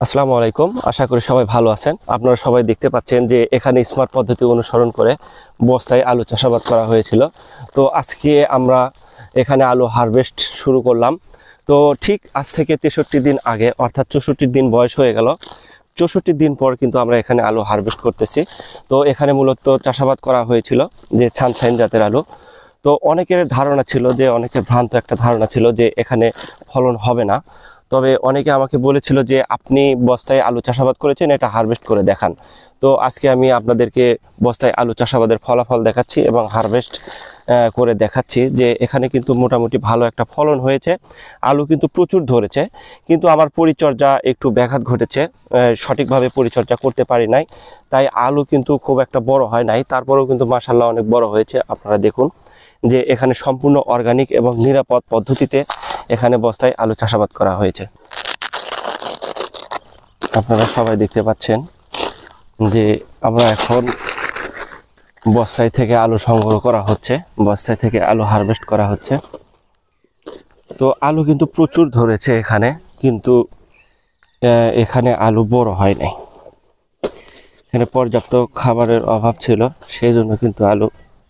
আসসালামু আলাইকুম। আশা করি সবাই ভালো আছেন। আপনারা সবাই দেখতে পাচ্ছেন যে এখানে স্মার্ট পদ্ধতি অনুসরণ করে বস্তায় আলু চাষাবাদ করা হয়েছিল। তো আজকে আমরা এখানে আলু হারভেস্ট শুরু করলাম। তো ঠিক আজ থেকে 63 দিন আগে, অর্থাৎ 64 দিন বয়স হয়ে গেল। 64 দিন পর কিন্তু আমরা এখানে আলু হারভেস্ট করতেছি। তো এখানে মূলত চাষাবাদ করা হয়েছিল যে ছানছাইন জাতের আলু। তো অনেকের ধারণা ছিল যে, অনেকের ভ্রান্ত একটা ধারণা ছিল যে এখানে ফলন হবে না। তবে অনেকে আমাকে বলেছিল যে আপনি বস্তায় আলু চাষাবাদ করেছেন, এটা হারভেস্ট করে দেখান। তো আজকে আমি আপনাদেরকে বস্তায় আলু চাষাবাদের ফলাফল দেখাচ্ছি এবং হারভেস্ট করে দেখাচ্ছি যে এখানে কিন্তু মোটামুটি ভালো একটা ফলন হয়েছে। আলু কিন্তু প্রচুর ধরেছে, কিন্তু আমার পরিচর্যা একটু ব্যাঘাত ঘটেছে, সঠিকভাবে পরিচর্যা করতে পারি নাই, তাই আলু কিন্তু খুব একটা বড় হয় নাই। তারপরেও কিন্তু মাশাআল্লাহ অনেক বড় হয়েছে। আপনারা দেখুন যে এখানে সম্পূর্ণ অর্গানিক এবং নিরাপদ পদ্ধতিতে এখানে বস্তায় আলু চাষাবাদ করা হয়েছে। আপনারা সবাই দেখতে পাচ্ছেন যে আমরা এখন বস্তায় থেকে আলু সংগ্রহ করা হচ্ছে, বস্তায় থেকে আলু হারভেস্ট করা হচ্ছে। তো আলু কিন্তু প্রচুর ধরেছে এখানে, কিন্তু এখানে আলু বড় হয় নাই। এখানে পর্যাপ্ত খাবারের অভাব ছিল, সেই জন্য কিন্তু আলু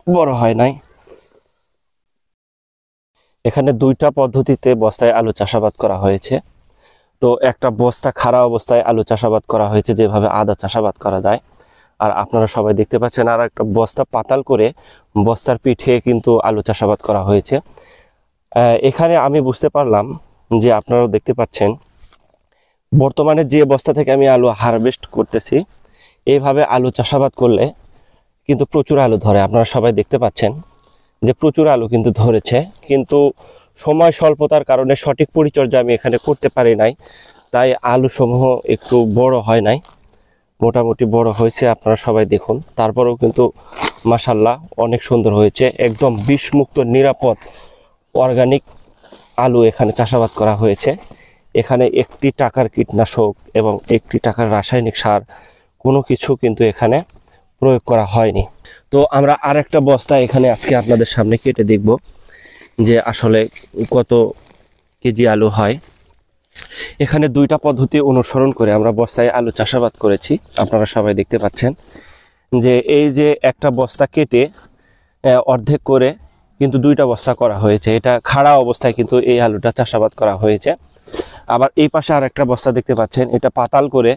বড় হয় নাই। এখানে দুইটা পদ্ধতিতে বস্তায় আলু চাষাবাদ করা হয়েছে। তো একটা বস্তা খাড়া অবস্থায় আলু চাষাবাদ করা হয়েছে, যেভাবে আদা চাষাবাদ করা যায়। আর আপনারা সবাই দেখতে পাচ্ছেন আর একটা বস্তা পাতাল করে বস্তার পিঠে কিন্তু আলু চাষাবাদ করা হয়েছে। এখানে আমি বুঝতে পারলাম যে, আপনারাও দেখতে পাচ্ছেন, বর্তমানে যে বস্তা থেকে আমি আলু হারভেস্ট করতেছি, এইভাবে আলু চাষাবাদ করলে কিন্তু প্রচুর আলু ধরে। আপনারা সবাই দেখতে পাচ্ছেন যে প্রচুর আলু কিন্তু ধরেছে, কিন্তু সময় স্বল্পতার কারণে সঠিক পরিচর্যা আমি এখানে করতে পারি নাই, তাই আলু সমূহ একটু বড় হয় নাই। মোটামুটি বড় হয়েছে, আপনারা সবাই দেখুন। তারপরেও কিন্তু মাশাআল্লাহ অনেক সুন্দর হয়েছে। একদম বিষমুক্ত নিরাপদ অর্গানিক আলু এখানে চাষাবাদ করা হয়েছে। এখানে 1 টাকার কীটনাশক এবং 1 টাকার রাসায়নিক সার কোনো কিছু কিন্তু এখানে প্রয়োগ করা হয়নি। তো আমরা আরেকটা বস্তা এখানে আজকে আপনাদের সামনে কেটে দেখব যে আসলে কত কেজি আলু হয়। এখানে দুইটা পদ্ধতি অনুসরণ করে আমরা বস্তায় আলু চাষাবাদ করেছি। আপনারা সবাই দেখতে পাচ্ছেন যে এই যে একটা বস্তা কেটে অর্ধেক করে কিন্তু দুইটা বস্তা করা হয়েছে। এটা খাড়া অবস্থায় কিন্তু এই আলুটা চাষাবাদ করা হয়েছে। আবার এই পাশে আর একটা বস্তা দেখতে পাচ্ছেন, এটা পাতাল করে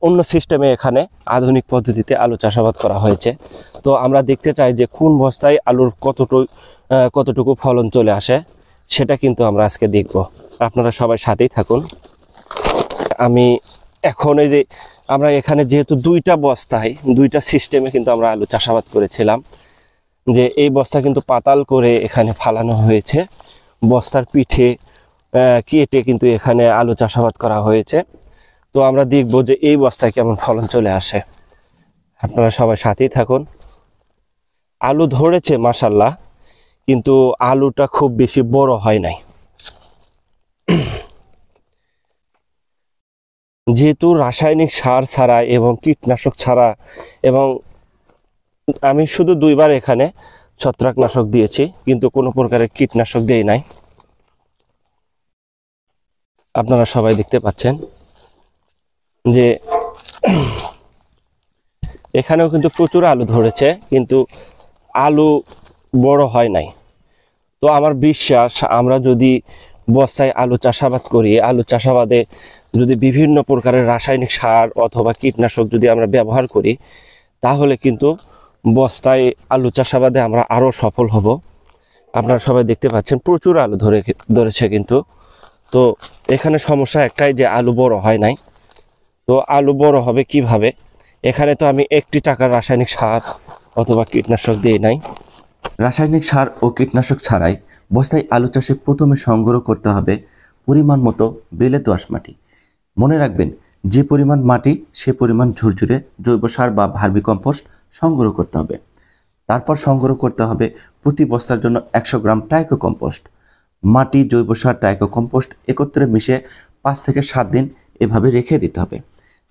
অন্য সিস্টেমে এখানে আধুনিক পদ্ধতিতে আলু চাষাবাদ করা হয়েছে। তো আমরা দেখতে চাই যে কোন বস্তায় আলুর কতটুকু ফলন চলে আসে, সেটা কিন্তু আমরা আজকে দেখব। আপনারা সবাই সাথেই থাকুন। আমি এখন এই যে আমরা এখানে যেহেতু দুইটা বস্তায় দুইটা সিস্টেমে কিন্তু আমরা আলু চাষাবাদ করেছিলাম, যে এই বস্তা কিন্তু পাতাল করে এখানে ফালানো হয়েছে, বস্তার পিঠে কেটে কিন্তু এখানে আলু চাষাবাদ করা হয়েছে। তো আমরা দেখব যে এই বস্তায় কেমন ফলন চলে আসে। আপনারা সবাই সাথেই থাকুন। আলু ধরেছে মাশাআল্লাহ, কিন্তু আলুটা খুব বেশি বড় হয় নাই। যেহেতু রাসায়নিক সার ছাড়া এবং কীটনাশক ছাড়া, এবং আমি শুধু 2বার এখানে ছত্রাকনাশক দিয়েছি, কিন্তু কোনো প্রকারের কীটনাশক দেই নাই। আপনারা সবাই দেখতে পাচ্ছেন যে এখানেও কিন্তু প্রচুর আলু ধরেছে, কিন্তু আলু বড় হয় নাই। তো আমার বিশ্বাস, আমরা যদি বস্তায় আলু চাষাবাদ করি, আলু চাষাবাদে যদি বিভিন্ন প্রকারের রাসায়নিক সার অথবা কীটনাশক যদি আমরা ব্যবহার করি, তাহলে কিন্তু বস্তায় আলু চাষাবাদে আমরা আরও সফল হব। আপনারা সবাই দেখতে পাচ্ছেন প্রচুর আলু ধরেছে কিন্তু। তো এখানে সমস্যা একটাই, যে আলু বড় হয় নাই। তো আলু বড় হবে কিভাবে? এখানে তো আমি 1 টাকার রাসায়নিক সার অথবা কীটনাশক দিই নাই। রাসায়নিক সার ও কীটনাশক ছাড়াই বস্তায় আলু চাষে প্রথমে সংগ্রহ করতে হবে পরিমাণ মতো বেলে দোআঁশ মাটি। মনে রাখবেন, যে পরিমাণ মাটি সে পরিমাণ ঝুরঝুরে জৈব সার বা ভার্মি কম্পোস্ট সংগ্রহ করতে হবে। তারপর সংগ্রহ করতে হবে প্রতি বস্তার জন্য 100 গ্রাম টাইকো কম্পোস্ট। মাটি, জৈব সার, টাইকো কম্পোস্ট একত্রে মিশিয়ে 5 থেকে 7 দিন এভাবে রেখে দিতে হবে।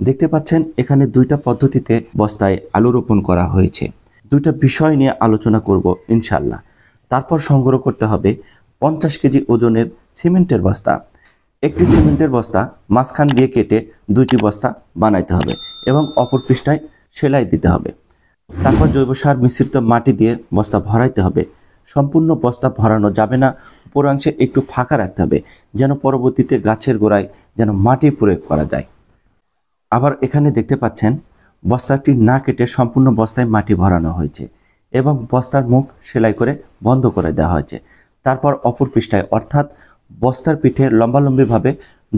দেখতে পাচ্ছেন এখানে দুইটা পদ্ধতিতে বস্তায় আলু রোপণ করা হয়েছে। দুইটা বিষয় নিয়ে আলোচনা করব ইনশাল্লাহ। তারপর সংগ্রহ করতে হবে 50 কেজি ওজনের সিমেন্টের বস্তা। একটি সিমেন্টের বস্তা মাঝখান দিয়ে কেটে 2টি বস্তা বানাইতে হবে এবং অপর পৃষ্ঠায় সেলাই দিতে হবে। তারপর জৈব সার মিশ্রিত মাটি দিয়ে বস্তা ভরাইতে হবে। সম্পূর্ণ বস্তা ভরানো যাবে না, উপরাংশে একটু ফাঁকা রাখতে হবে যেন পরবর্তীতে গাছের গোড়ায় যেন মাটি প্রয়োগ করা যায়। আবার এখানে দেখতে পাচ্ছেন বস্তাটি না কেটে সম্পূর্ণ বস্তায় মাটি ভরানো হয়েছে এবং বস্তার মুখ সেলাই করে বন্ধ করে দেওয়া হয়েছে। তারপর অপর পৃষ্ঠায় অর্থাৎ বস্তার পিঠে লম্বালম্বিভাবে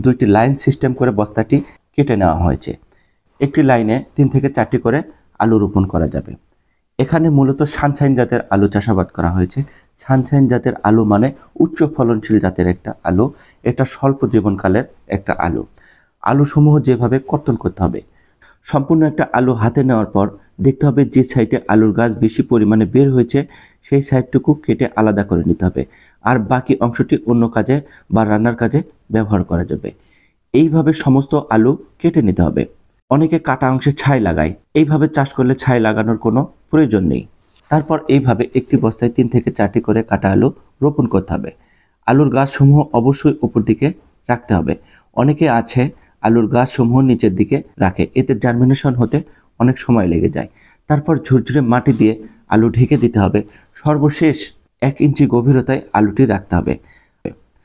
2টি লাইন সিস্টেম করে বস্তাটি কেটে নেওয়া হয়েছে। একটি লাইনে 3 থেকে 4টি করে আলু রোপণ করা যাবে। এখানে মূলত সানশাইন জাতের আলু চাষাবাদ করা হয়েছে। সানশাইন জাতের আলু মানে উচ্চ ফলনশীল জাতের একটা আলু, এটা স্বল্প জীবনকালের একটা আলু। আলুসমূহ যেভাবে কর্তন করতে হবে, সম্পূর্ণ একটা আলু হাতে নেওয়ার পর দেখতে হবে যে সাইডে আলুর গাছ বেশি পরিমাণে বের হয়েছে সেই সাইডটুকু কেটে আলাদা করে নিতে হবে, আর বাকি অংশটি অন্য কাজে বা রান্নার কাজে ব্যবহার করা যাবে। এইভাবে সমস্ত আলু কেটে নিতে হবে। অনেকে কাটা অংশে ছাই লাগায়, এইভাবে চাষ করলে ছাই লাগানোর কোনো প্রয়োজন নেই। তারপর এইভাবে একটি বস্তায় 3 থেকে 4টি করে কাটা আলু রোপণ করতে হবে। আলুর গাছসমূহ অবশ্যই উপর দিকে রাখতে হবে। অনেকে আছে আলুর গাছসমূহ নিচের দিকে রাখে, এতে জার্মিনেশন হতে অনেক সময় লেগে যায়। তারপর ঝুরঝুরে মাটি দিয়ে আলু ঢেকে দিতে হবে। সর্বশেষ 1 ইঞ্চি গভীরতায় আলুটি রাখতে হবে।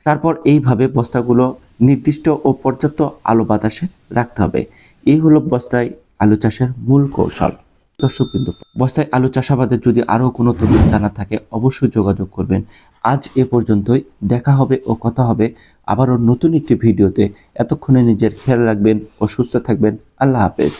তারপর এইভাবে বস্তাগুলো নির্দিষ্ট ও পর্যাপ্ত আলো বাতাসে রাখতে হবে। এই হলো বস্তায় আলু চাষের মূল কৌশল। দর্শকবৃন্দ, বস্তায় আলু চাষাবাদের যদি আরও কোনো তথ্য জানা থাকে অবশ্যই যোগাযোগ করবেন। আজ এ পর্যন্তই, দেখা হবে ও কথা হবে আবারও নতুন একটি ভিডিওতে। এতক্ষণে নিজের খেয়াল রাখবেন ও সুস্থ থাকবেন। আল্লাহ হাফেজ।